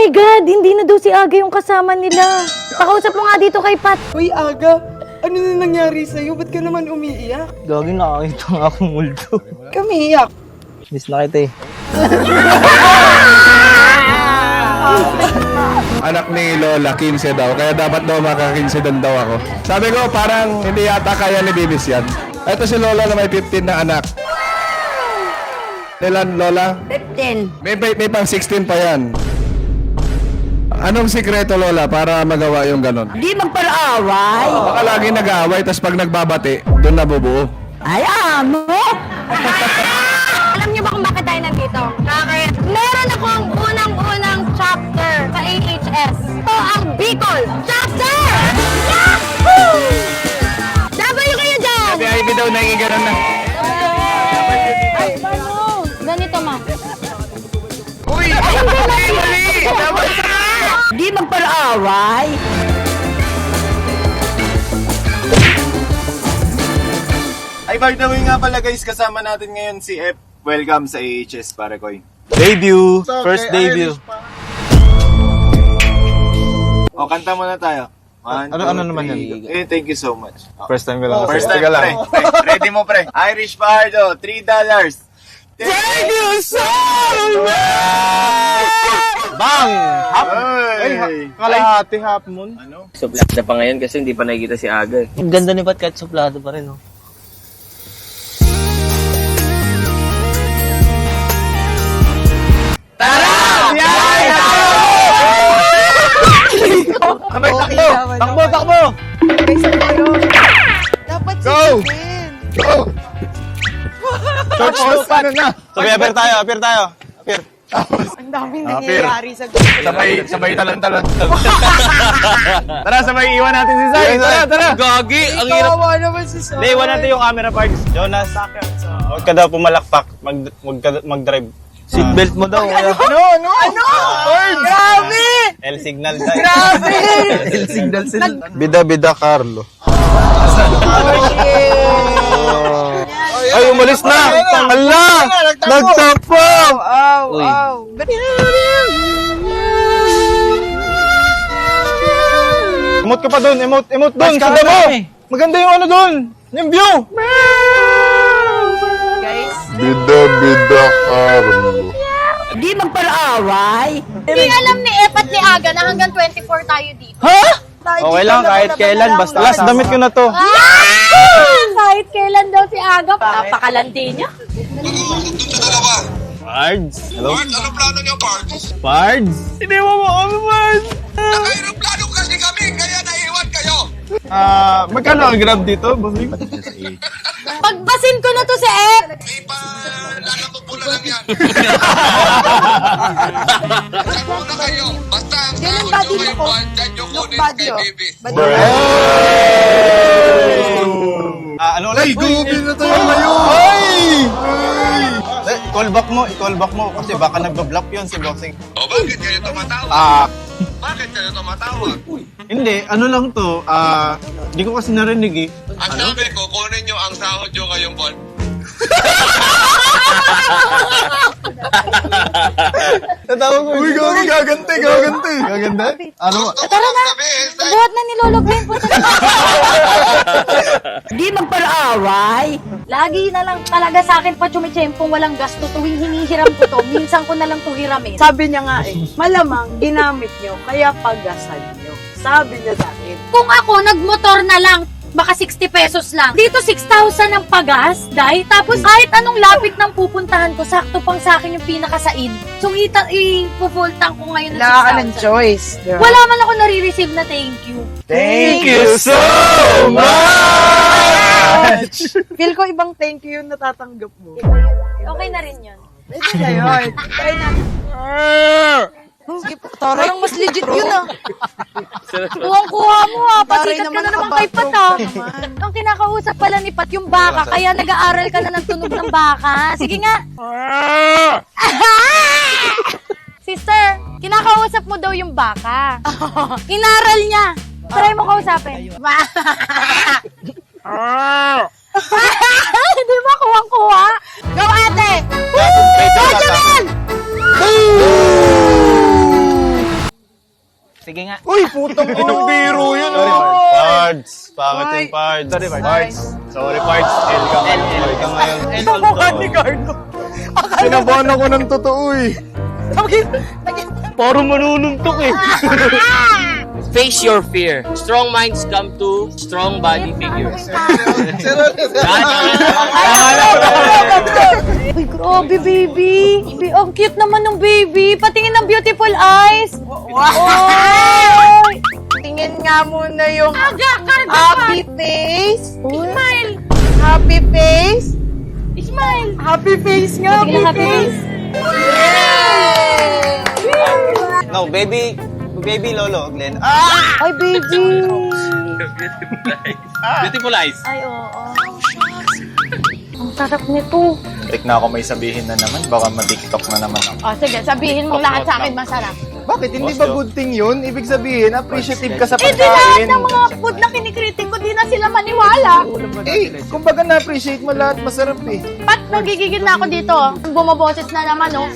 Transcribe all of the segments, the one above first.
my God! Hindi na daw si Aga yung kasama nila. Pakausap mo nga dito kay Pat. Uy, Aga! Ano na nangyari sa'yo? Ba't ka naman umiiyak? Gagi, nakakita nga akong multo. Kamiiyak! Miss na kita eh. Anak ni Lola, 15 daw. Kaya dapat daw maka-15 doon daw ako. Sabi ko, parang hindi yata kaya ni Bibis yan. Ito si Lola na may 15 na anak. Ilan, Lola? 15. May pang 16 pa yan. Anong sikreto, Lola, para magawa yung ganon? Di magpalaaway. Baka lagi nag-aaway, tapos pag nagbabati, doon nabubuo. Ay, amo! Alam niyo ba kung bakit tayo nandito? Bakit? Meron akong unang-unang chapter sa AHS. Ito ang Bicol Chapter! Yahoo! W kayo dyan! Sabi, IB daw, nagigano'n na. Ay, ano? Ganito, ma. Uy! Mali! Dapat Di magpalaaway. Ay, by the way nga pala guys, kasama natin ngayon si F. Welcome sa AHS, pare koy. Debut! First debut. O, kanta muna tayo. Ano naman yan? Thank you so much. First time ko lang. First time, pre. Ready mo, pre. Irish Pardo, $3. Thank you so much! Bang! Hap! Ay, Kalahati half moon. ano? Suplada pa ngayon kasi hindi pa nakikita si Aga. Ang ganda ni Pat kahit suplado pa rin, no? Takbo! Dapat Go! sisipin. Go! Church no, paano na? Sabi, appear tayo. Appear. Ang daming nangyayari sa Sabay talan-talan. Tara, sabay iwan natin si Zay. Tara! Gagi! Ang hirap. Kawawa naman si Sai. Hindi, iwan natin yung camera parts. Jonas, huwag ka daw pumalakpak. Mag-drive. Seatbelt mo daw. Ano? Grabe! L signal tayo. Grabe! Signal sila. Bida, Carlo. Yeah. Ay, umalis na! Hala! Nagtapo! Aw! Emote ka pa doon! Emote doon! Sa damo! Maganda yung ano doon! Yung view! Guys, Bida, Carlo. Di magpalaaway. Hindi alam ni Ep at ni Aga na hanggang 24 tayo dito. Ha? Okay lang, kahit kailan. Basta last damit ko na to. Kahit kailan daw si Aga. Napakalandi niya. Pards? Hello? Pards, ano plano niyo, Pards? Pards? Hindi mo kami, Pards! Naka-aeroplano kasi kami, kaya naiwan kayo! Magkano ang grab dito, bossing? Pagbasin ko na to si Ep. May lalapag lang yan. Saan muna kayo? Basta ang sahod nyo ngayong buwan, dyan nyo kunin kay Bibi. Ano ulit? Gubi na tayo ngayon! I-call back mo kasi baka nagba-block yun si bossing. O bakit kayo tumatawag? Bakit kayo tumatawag? Hindi, ano lang to, hindi ko kasi narinig eh. Ang sabi ko, kunin nyo ang sahod nyo ngayong buwan. Natawag ko. Uy, gaganti. Gaganda? Ano? Tara na! Sabihin, Buhat na ni Lolo Glenn po. Di magpalaaway. Lagi na lang talaga sa akin pa chumitsempong walang gasto tuwing hinihiram ko to. Minsan ko na lang to hiramin. sabi niya nga malamang ginamit niyo, kaya paggasal niyo. Sabi niya sa akin. Kung ako nagmotor na lang, baka 60 pesos lang. Dito 6,000 ang pagas, dahil tapos kahit anong lapit ng pupuntahan ko, sakto pang sa akin yung pinakasaid. So i-full tank ko ngayon ng Wala ka ng 6,000. choice. Diba? Wala man ako nare-receive na thank you. Thank you so much! Feel ko ibang thank you yung natatanggap mo. Okay na rin yun. Pwede na yun. Try na. Sige, parang mas legit yun ah. Kuhang-kuha mo ha. Taray Pasikat ka naman na naman ang kay Pat ha. naman. Ang kinakausap pala ni Pat yung baka, kaya nag-aaral ka na ng tunog ng baka. Sige nga. Sister, kinakausap mo daw yung baka. Inaral niya. Try mo kausapin. Hindi ba kuhang-kuha? Go ate! Woo! Go Jamel! Sige nga. Uy, putang inang biro yun. Sorry, Pards. Pangit yung Pards. Sorry, Pards. Sorry, Pards. L ka ngayon. Kamukha ni Carlo. Sinabahan ako ng totoo eh. Parang manununtok eh. Face your fear. Strong minds come to strong body figures. Uy, grabe, baby. Ang cute naman ng baby. Patingin ng beautiful eyes. Wow! Tingin nga muna yung Aga, happy face. Smile. Happy face. Smile. Happy face nga. Patingin ng happy face. No, baby Lolo, Glenn. Ay, baby. Beautiful eyes. Ay, oo. Ang sarap nito. Tik na ako may sabihin na naman. Baka ma-tiktok na naman ako. Oh, sige, sabihin mong lahat sa akin masarap. Bakit? Hindi ba good thing yun? Ibig sabihin, appreciative ka sa Eh, di lahat pagkain. ng mga food na kinikritik ko, di na sila maniwala. Eh, kumbaga na-appreciate mo lahat, masarap eh. Pat, nagigigil na ako dito. Bumaboses na naman, oh.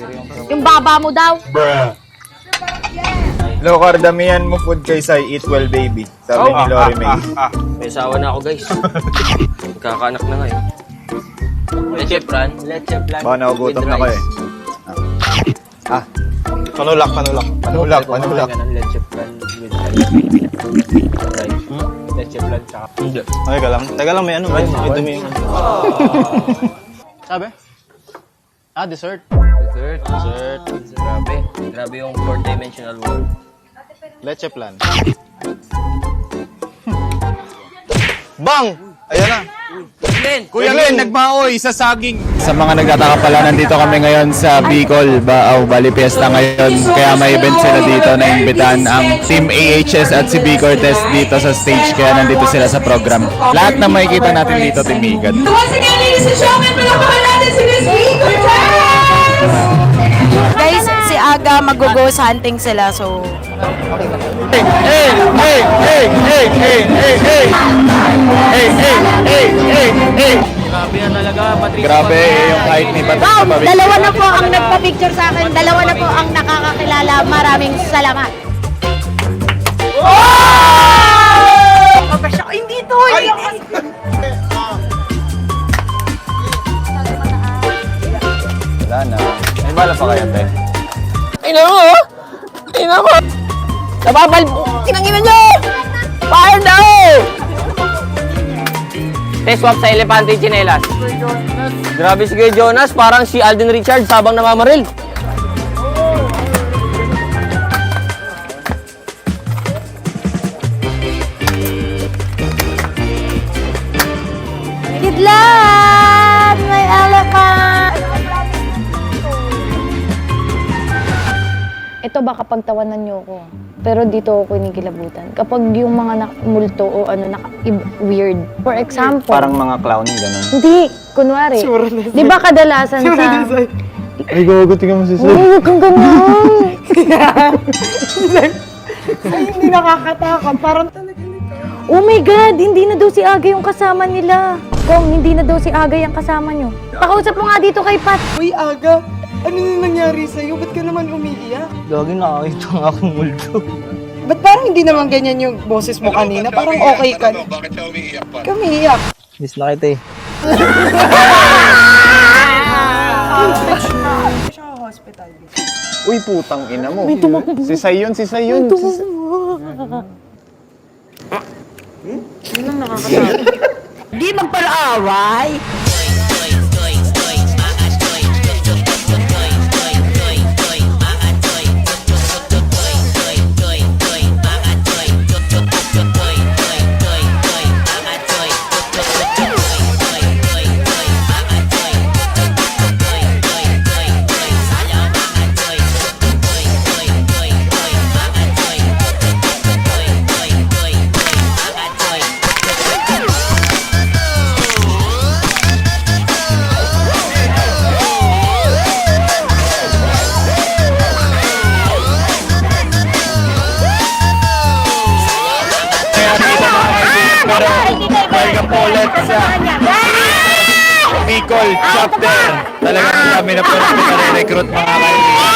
Yung baba mo daw. Low kardamihan mo food kaysa eat well baby. Sabi ni Lori May. May asawa na ako, guys. Magkakaanak na ngayon. Leche plan. Leche plan. Baka nagugutom na ko eh. Panulak. Panulak. Leche plan with rice. Leche plan tsaka. Hindi. Teka lang, may ano. May dumi yung ano. Sabi? Dessert. Dessert. Grabe yung fourth dimensional world. Leche plan. Bang! Ayan na. Kuya Glenn, nagmaoy sa saging. Sa mga nagtataka pala, nandito kami ngayon sa Bicol, Bali Fiesta ngayon. Kaya may event sila dito na imbitahan ang Team AHS at si B Cortez dito sa stage. Kaya nandito sila sa program. Lahat na makikita natin dito, timigan. Once again, ladies and gentlemen, palakpakan natin si Miss Vico Guys, si Aga mag-ghost hunting sila, so... Grabe na talaga, Patricia. Grabe yung kahit ni Patrick Wow, sa pabig. dalawa na po ang nagpa-picture sa akin. Dalawa na po ang nakakakilala. Maraming salamat. Hindi to. Wala na. Ay, bala pa kaya, te? Ay, nako! Nababal... Tinangina nyo! Fire na ako! Swap sa elepante yung chinelas. Grabe si Kuya Jonas, parang si Alden Richards habang namamaril. Kidlat! May elephant! Ito baka pagtawanan niyo ako. Pero dito ako kinikilabutan. Kapag yung mga multo o weird. For example. Parang mga clown, gano'n. Hindi. Kunwari. Di ba kadalasan sa... Ay, gago, tingnan mo si Sir. Huwag kang ganun. Hindi nakakatakot. Parang Oh my God! Hindi na daw si Aga yung kasama nila. Kung hindi na daw si Aga yung kasama nyo. Pakausap mo nga dito kay Pat. Uy, Aga, ano na nangyari sa'yo? Ba't ka naman umiiyak? Lagi nakakita nga akong multo. Ba't parang hindi naman ganyan yung boses mo kanina? Parang okay ka na. Bakit siya umiiyak pa? Ikaw umiiyak. Miss na kita eh. Uy, putang ina mo. Si Sayon. Di magpalaaway. Welcome po ulit sa Bicol chapter. Talagang kami na po na recruit mga kaibigan.